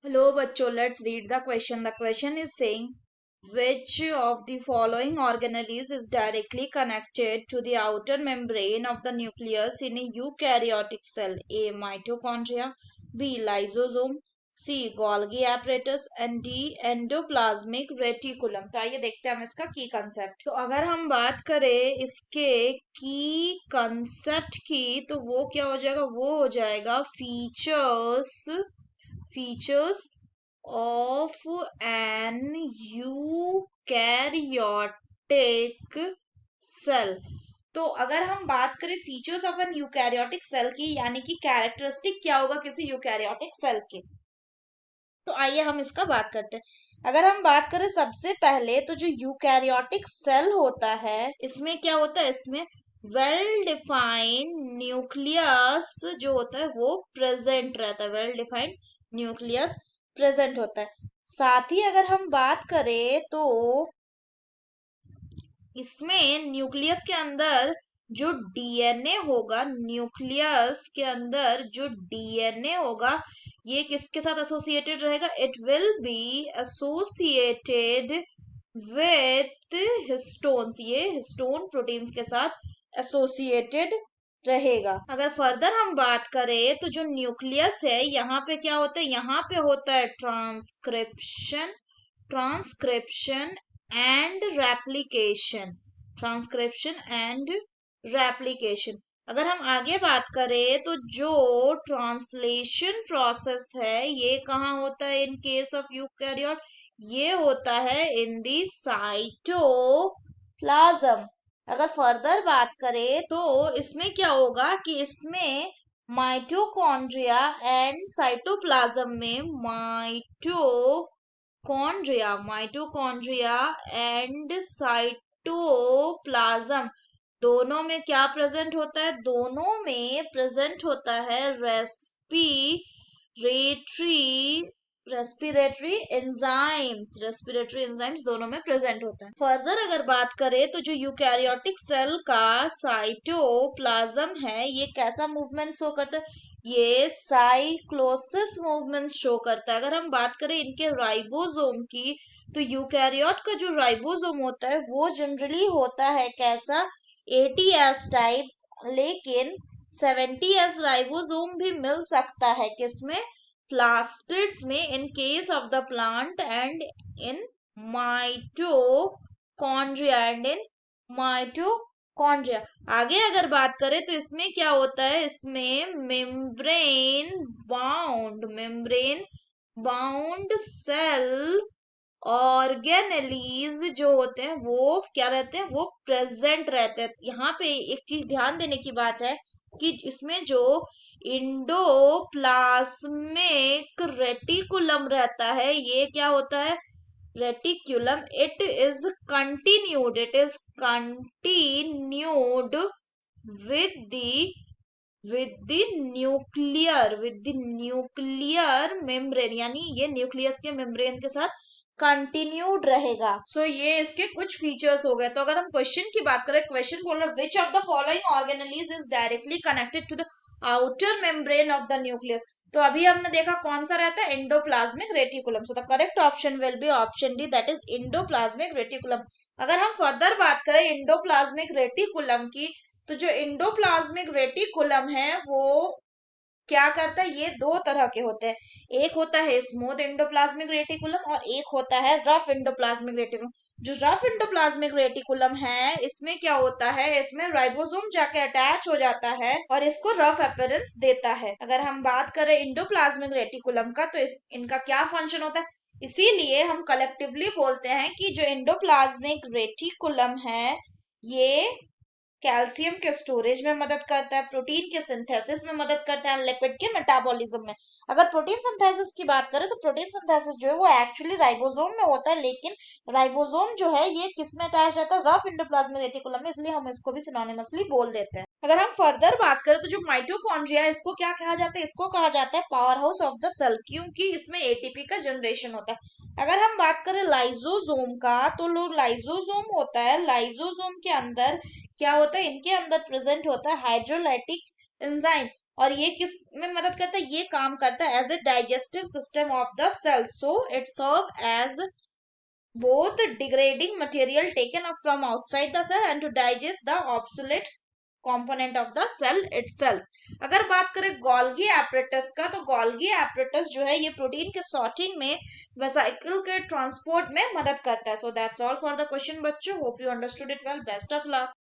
Hello, bachcho. Let's read the question. The question is saying, which of the following organelles is directly connected to the outer membrane of the nucleus in a eukaryotic cell? A. Mitochondria, B. Lysosome, C. Golgi apparatus and D. Endoplasmic reticulum. तो आइए देखते हैं हम इसका की concept. तो अगर हम बात करें इसके की कंसेप्ट की तो वो क्या हो जाएगा, वो हो जाएगा features of an eukaryotic cell. तो अगर हम बात करें features of an eukaryotic cell की, यानी कि कैरेक्टरिस्टिक क्या होगा किसी यूकैरियोटिक सेल के, तो आइए हम इसका बात करते हैं। अगर हम बात करें सबसे पहले तो जो यूकैरियोटिक सेल होता है इसमें क्या होता है, इसमें वेल डिफाइंड न्यूक्लियस जो होता है वो प्रेजेंट रहता है, वेल डिफाइंड न्यूक्लियस प्रेजेंट होता है। साथ ही अगर हम बात करें तो इसमें न्यूक्लियस के अंदर जो डीएनए होगा, न्यूक्लियस के अंदर जो डीएनए होगा ये किसके साथ एसोसिएटेड रहेगा, it will be associated with histones, ये हिस्टोन प्रोटीन्स के साथ एसोसिएटेड रहेगा। अगर फर्दर हम बात करें तो जो न्यूक्लियस है यहाँ पे क्या होता है, यहाँ पे होता है transcription and replication, transcription and replication. अगर हम आगे बात करें तो जो ट्रांसलेशन प्रोसेस है ये कहाँ होता है इन केस ऑफ यूकैरियोट, ये होता है इन दी साइटोप्लाज्म। अगर फर्दर बात करें तो इसमें क्या होगा कि इसमें माइटोकॉन्ड्रिया एंड साइटोप्लाज्म में माइटोकॉन्ड्रिया एंड साइटोप्लाज्म दोनों में क्या प्रेजेंट होता है, दोनों में प्रेजेंट होता है रेस्पिरेटरी एंजाइम्स दोनों में प्रेजेंट होता है। फर्दर अगर बात करें तो जो यूकैरियोटिक सेल का साइटोप्लाज्म है ये कैसा मूवमेंट शो करता है, ये साइक्लोसिस मूवमेंट शो करता है। अगर हम बात करें इनके राइबोसोम की तो यूकैरियोट का जो राइबोसोम होता है वो जनरली होता है कैसा, 80S टाइप, लेकिन 70S राइबोसोम भी मिल सकता है किसमें, प्लास्टिड्स में, in case of the plant and in mitochondria. आगे अगर बात करें तो इसमें क्या होता है, इसमें मेम्ब्रेन बाउंड सेल ऑर्गेनेलीज जो होते हैं वो क्या रहते हैं, वो प्रेजेंट रहते हैं। यहाँ पे एक चीज ध्यान देने की बात है कि इसमें जो इंडोप्लाज्मिक रेटिकुलम रहता है ये क्या होता है, reticulum it is continued with the nuclear membrane, यानी ये न्यूक्लियस के मेम्ब्रेन के साथ कंटिन्यूड रहेगा। सो ये इसके कुछ फीचर्स हो गए। तो अगर हम क्वेश्चन की बात करें, क्वेश्चन बोल रहा है which of the following organelles is directly connected to the outer membrane of the nucleus. तो अभी हमने देखा कौन सा रहता है, endoplasmic reticulum. So the correct option will be option D, that is endoplasmic reticulum. अगर हम फर्दर बात करें एंडोप्लाज्मिक रेटिकुलम की तो जो एंडोप्लाज्मिक रेटिकुलम है वो क्या करता है, ये दो तरह के होते हैं, एक होता है स्मूथ एंडोप्लाज्मिक रेटिकुलम और एक होता है रफ एंडोप्लाज्मिक रेटिकुलम। जो रफ एंडोप्लाज्मिक रेटिकुलम है इसमें क्या होता है, इसमें राइबोसोम जाके अटैच हो जाता है और इसको रफ अपीयरेंस देता है। अगर हम बात करें एंडोप्लाज्मिक रेटिकुलम का तो इनका क्या फंक्शन होता है, इसीलिए हम कलेक्टिवली बोलते हैं कि जो एंडोप्लाज्मिक रेटिकुलम है ये कैल्शियम के स्टोरेज में मदद करता है, प्रोटीन के सिंथेसिस में मदद करता है, लिपिड के मेटाबॉलिज्म में। अगर प्रोटीन सिंथेसिस की बात करें तो प्रोटीन सिंथेसिस जो है वो एक्चुअली राइबोसोम में होता है, लेकिन राइबोसोम जो है ये किस में अटैच रहता है, रफ एंडोप्लाज्मिक रेटिकुलम में, इसलिए हम इसको भी सिनोनिमसली बोल देते हैं। अगर हम फर्दर बात करें तो जो माइटोकॉन्ड्रिया है इसको क्या कहा जाता है, इसको कहा जाता है power house of the cell, क्योंकि इसमें एटीपी का जनरेशन होता है। अगर हम बात करें लाइजोसोम का तो लाइजोसोम होता है, लाइजोसोम के अंदर क्या होता है, इनके अंदर प्रेजेंट होता है हाइड्रोलाइटिक एंजाइम। और ये किस में मदद करता है, ये काम करता है as a digestive system of the cell, so it serve as both degrading material taken up from outside the cell and to digest the obsolete component of the cell itself। अगर बात करें गोल्गी एपरेटस का, तो Golgi apparatus जो है ये protein के sorting में, वेसिकल के ट्रांसपोर्ट में मदद करता है। So that's all for the question बच्चों, hope you understood it well, best of luck.